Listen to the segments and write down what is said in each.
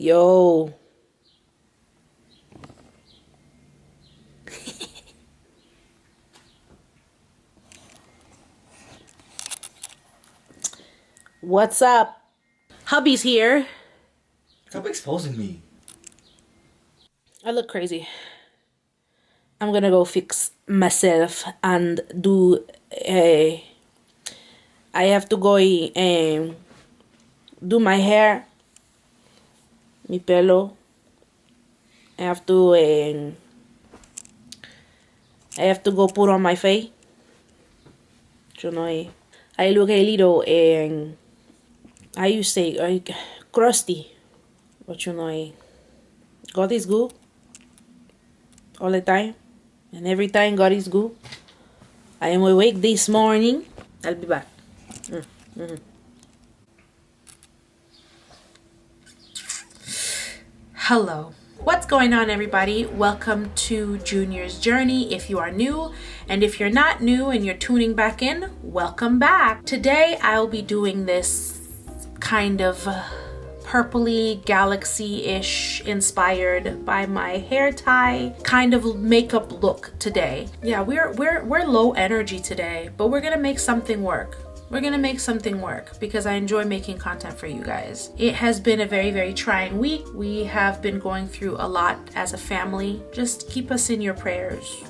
Yo. What's up? Hubby's here. Stop exposing me. I look crazy. I'm gonna go fix myself and do a. I have to go do my hair, mi pelo. I have to go put on my face. You know, I look a little how you say crusty, but you know, God is good all the time, and every time God is good. I am awake this morning. I'll be back. Hello. What's going on, everybody? Welcome to Junior's Journey. If you are new, and if you're not new and you're tuning back in, welcome back. Today I'll be doing this kind of purpley galaxy-ish inspired by my hair tie kind of makeup look today. Yeah, we're low energy today, but we're gonna make something work. We're gonna make something work because I enjoy making content for you guys. It has been a very, very trying week. We have been going through a lot as a family. Just keep us in your prayers.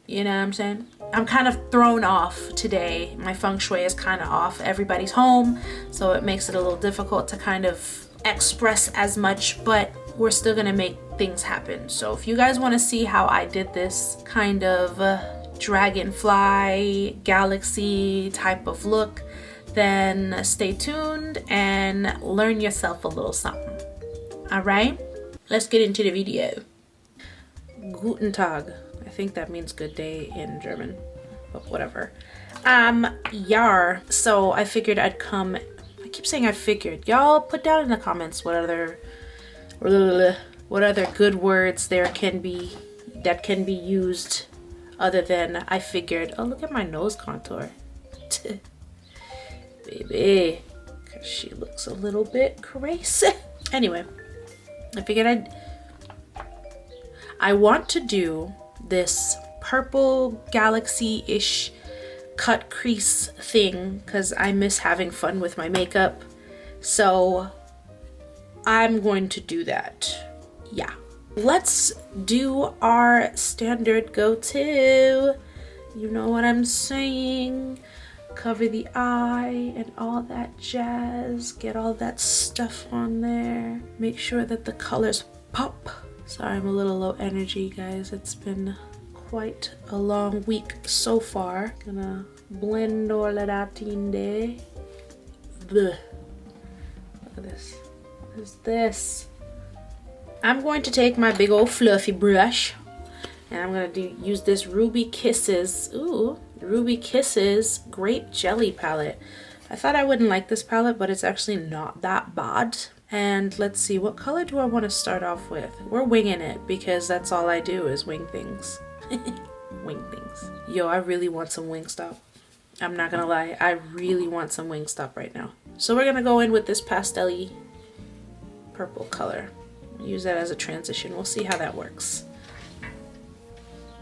You know what I'm saying? I'm kind of thrown off today. My feng shui is kind of off. Everybody's home, so it makes it a little difficult to kind of express as much, but we're still gonna make things happen. So if you guys wanna see how I did this kind of dragonfly galaxy type of look, then stay tuned and learn yourself a little something. All right, let's get into the video. Guten Tag. I think that means good day in German, but whatever. Yar. So I figured I'd come. I keep saying I figured. Y'all put down in the comments what other good words there can be that can be used other than I figured. Oh, look at my nose contour. Baby, because she looks a little bit crazy. Anyway, I figured I want to do this purple galaxy-ish cut crease thing because I miss having fun with my makeup. So I'm going to do that. Yeah. Let's do our standard go-to. You know what I'm saying? Cover the eye and all that jazz. Get all that stuff on there. Make sure that the colors pop. Sorry, I'm a little low energy, guys. It's been quite a long week so far. Gonna blend all of that in there. Look at this. What is this? I'm going to take my big old fluffy brush and I'm gonna use this Ruby Kisses, Ruby Kisses Grape Jelly palette. I thought I wouldn't like this palette, but it's actually not that bad. And let's see, what color do I want to start off with? We're winging it because that's all I do is wing things. Wing things. Yo, I really want some Wingstop. I'm not gonna lie, I really want some Wingstop right now. So we're gonna go in with this pastel-y purple color. Use that as a transition. We'll see how that works.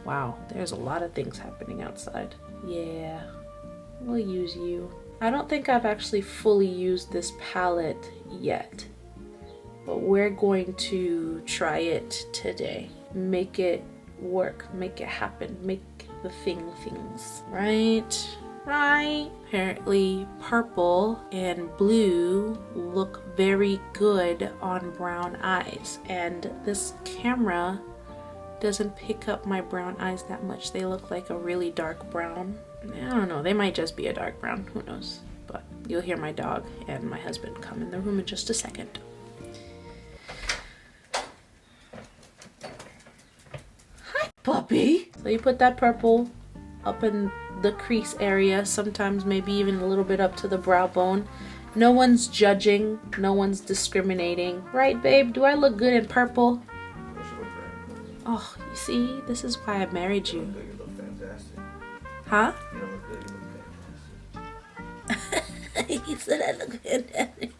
Wow, there's a lot of things happening outside. Yeah, we'll use you. I don't think I've actually fully used this palette yet, but we're going to try it today. Make it work, make it happen, make the things. Right? Apparently purple and blue look very good on brown eyes, and this camera doesn't pick up my brown eyes that much. They look like a really dark brown. I don't know, they might just be a dark brown, who knows. But you'll hear my dog and my husband come in the room in just a second. Hi, puppy. So you put that purple up in the crease area, sometimes maybe even a little bit up to the brow bone. No one's judging, no one's discriminating. Right, babe? Do I look good in purple? Oh, you see? This is why I married you. You look fantastic. Huh? You don't look good, you look fantastic. He said I look fantastic.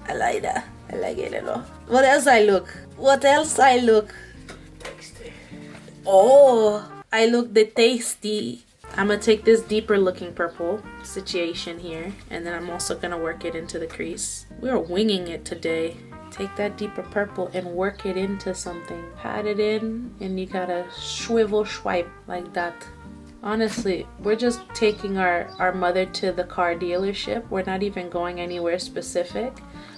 I like that. I like it a lot. What else I look? What else I look? Oh, I look the tasty. I'm gonna take this deeper looking purple situation here, and then I'm also gonna work it into the crease. We're winging it today. Take that deeper purple and work it into something. Pat it in, and you gotta swivel swipe like that. Honestly, we're just taking our mother to the car dealership. We're not even going anywhere specific,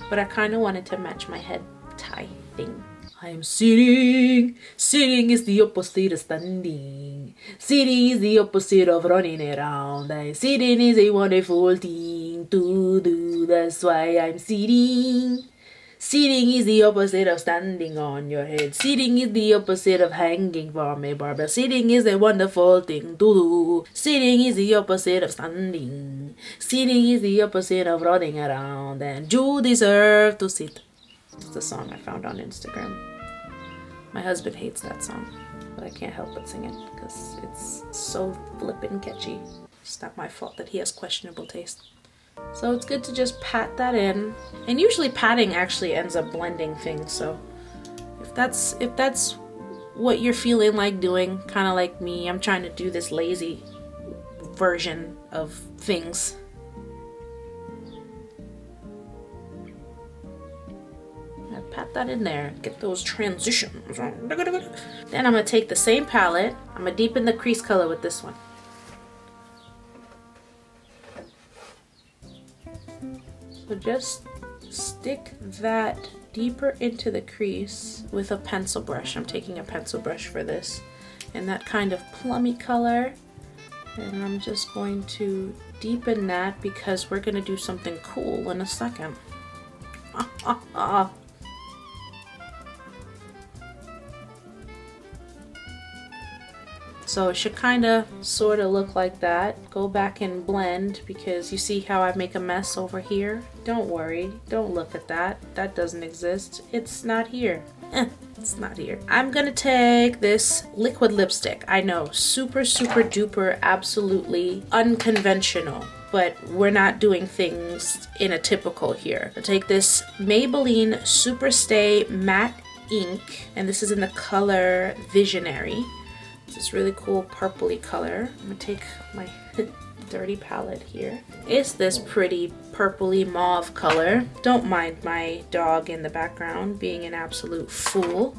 but I kind of wanted to match my head tie thing. I'm sitting. Sitting is the opposite of standing. Sitting is the opposite of running around. And sitting is a wonderful thing to do. That's why I'm sitting. Sitting is the opposite of standing on your head. Sitting is the opposite of hanging from a barber. Sitting is a wonderful thing to do. Sitting is the opposite of standing. Sitting is the opposite of running around. And you deserve to sit. It's the song I found on Instagram. My husband hates that song, but I can't help but sing it because it's so flippin' catchy. It's not my fault that he has questionable taste. So it's good to just pat that in. And usually patting actually ends up blending things, so if that's what you're feeling like doing, kind of like me, I'm trying to do this lazy version of things. Pat that in there, get those transitions. Then I'm gonna take the same palette, I'm gonna deepen the crease color with this one. So just stick that deeper into the crease with a pencil brush. I'm taking a pencil brush for this, and that kind of plummy color, and I'm just going to deepen that because we're gonna do something cool in a second. So it should kind of sort of look like that. Go back and blend because you see how I make a mess over here? Don't worry, don't look at that. That doesn't exist. It's not here. It's not here. I'm gonna take this liquid lipstick. I know, super duper absolutely unconventional, but we're not doing things in a typical here. I'll take this Maybelline Superstay Matte Ink, and this is in the color Visionary. This really cool purpley color. I'm gonna take my dirty palette here. It's this pretty purpley mauve color. Don't mind my dog in the background being an absolute fool.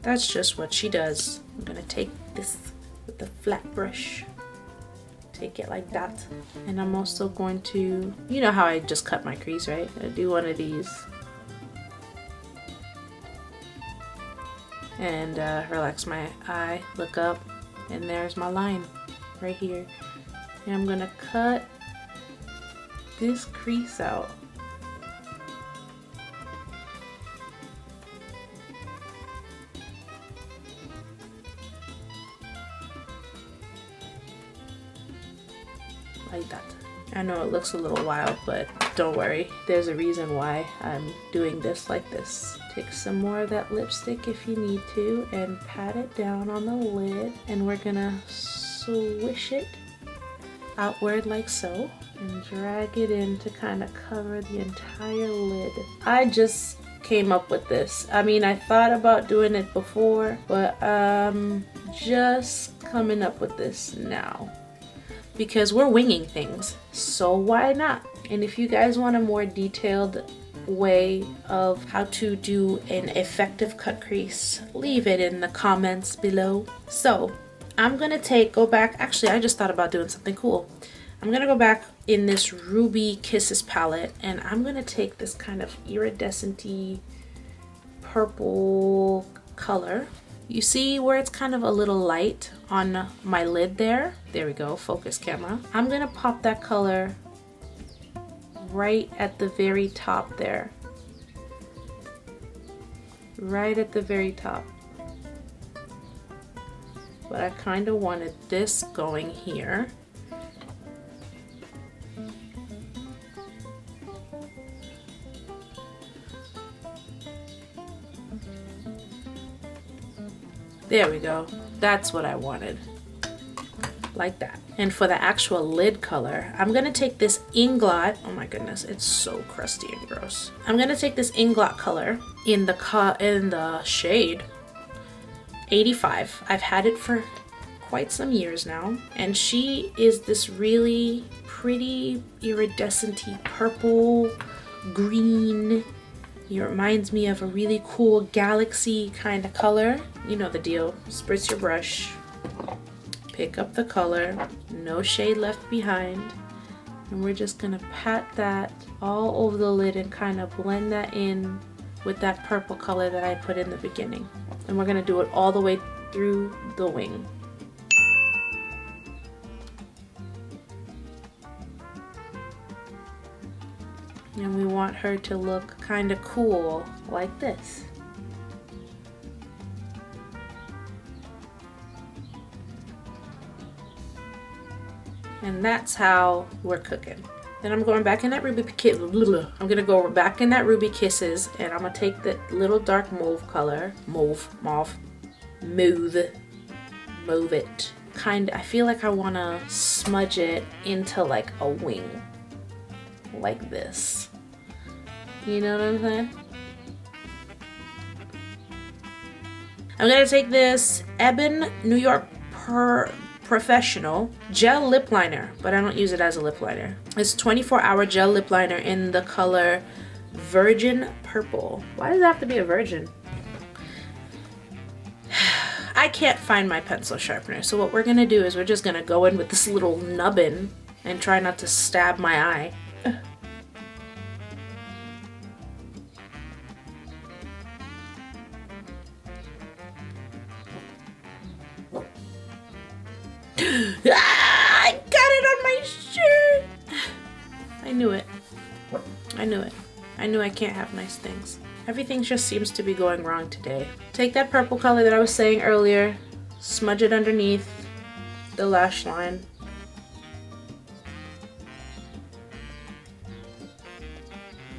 That's just what she does. I'm gonna take this with the flat brush. Take it like that. And I'm also going to, you know how I just cut my crease, right? I do one of these. And relax my eye, look up, and there's my line right here. And I'm gonna cut this crease out. Like that. I know it looks a little wild, but don't worry. There's a reason why I'm doing this like this. Take some more of that lipstick if you need to and pat it down on the lid. And we're gonna swish it outward like so and drag it in to kind of cover the entire lid. I just came up with this. I mean, I thought about doing it before, but just coming up with this now. Because we're winging things, so why not? And if you guys want a more detailed way of how to do an effective cut crease, leave it in the comments below. So I'm gonna go back, actually I just thought about doing something cool. I'm gonna go back in this Ruby Kisses palette, and I'm gonna take this kind of iridescent-y purple color. You see where it's kind of a little light on my lid there? There we go, focus camera. I'm gonna pop that color right at the very top there. Right at the very top. But I kind of wanted this going here. There we go. That's what I wanted. like that. And for the actual lid color, I'm gonna take this Inglot. Oh my goodness, it's so crusty and gross. I'm gonna take this Inglot color in the shade 85. I've had it for quite some years now, and she is this really pretty iridescent-y purple green. It reminds me of a really cool galaxy kind of color. You know the deal. Spritz your brush, pick up the color, no shade left behind, and we're just gonna pat that all over the lid and kind of blend that in with that purple color that I put in the beginning. And we're gonna do it all the way through the wing. And we want her to look kind of cool like this. And that's how we're cooking. Then I'm going back in that Ruby Kiss. I'm gonna go back in that Ruby Kisses, and I'm gonna take that little dark mauve color, mauve it. I feel like I wanna smudge it into like a wing, like this. You know what I'm saying? I'm gonna take this Ebin New York Professional gel lip liner, but I don't use it as a lip liner. It's 24-hour gel lip liner in the color Virgin Purple. Why does it have to be a virgin? I can't find my pencil sharpener, so what we're gonna do is we're just gonna go in with this little nubbin and try not to stab my eye. I got it on my shirt. I knew it. I knew it. I knew I can't have nice things. Everything just seems to be going wrong today. Take that purple color that I was saying earlier, smudge it underneath the lash line.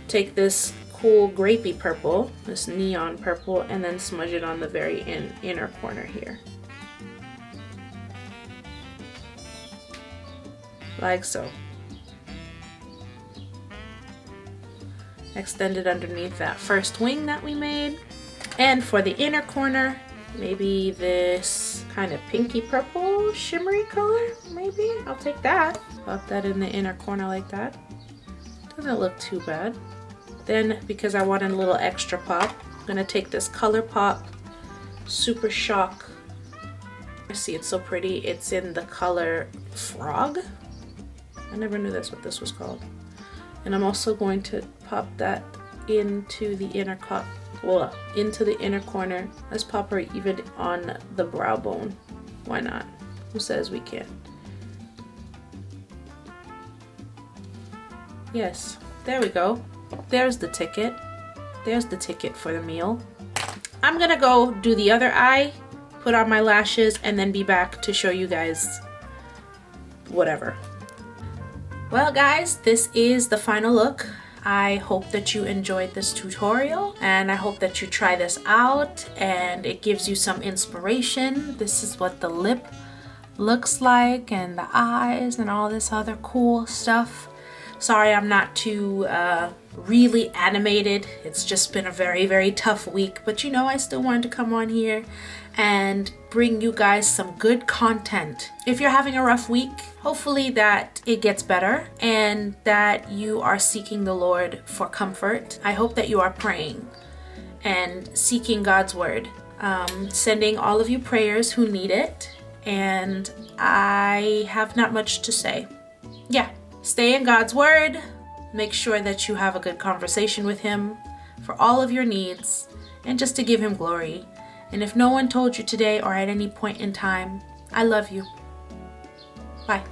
Take this cool grapey purple, this neon purple, and then smudge it on the very inner corner here. Like so. Extend it underneath that first wing that we made. And for the inner corner, maybe this kind of pinky purple shimmery color, maybe? I'll take that. Pop that in the inner corner like that. Doesn't look too bad. Then, because I want a little extra pop, I'm gonna take this ColourPop Super Shock. See, it's so pretty. It's in the color Frog. I never knew that's what this was called. And I'm also going to pop that into the inner corner. Let's pop her even on the brow bone. Why not? Who says we can't? Yes, there we go. There's the ticket. There's the ticket for the meal. I'm gonna go do the other eye, put on my lashes, and then be back to show you guys whatever. Well guys, this is the final look. I hope that you enjoyed this tutorial, and I hope that you try this out and it gives you some inspiration. This is what the lip looks like, and the eyes and all this other cool stuff. Sorry I'm not too really animated. It's just been a very, very tough week, but you know, I still wanted to come on here and bring you guys some good content. If you're having a rough week, hopefully that it gets better and that you are seeking the Lord for comfort. I hope that you are praying and seeking God's word. Sending all of you prayers who need it, and I have not much to say. Yeah, stay in God's word. Make sure that you have a good conversation with him for all of your needs and just to give him glory. And if no one told you today or at any point in time, I love you. Bye.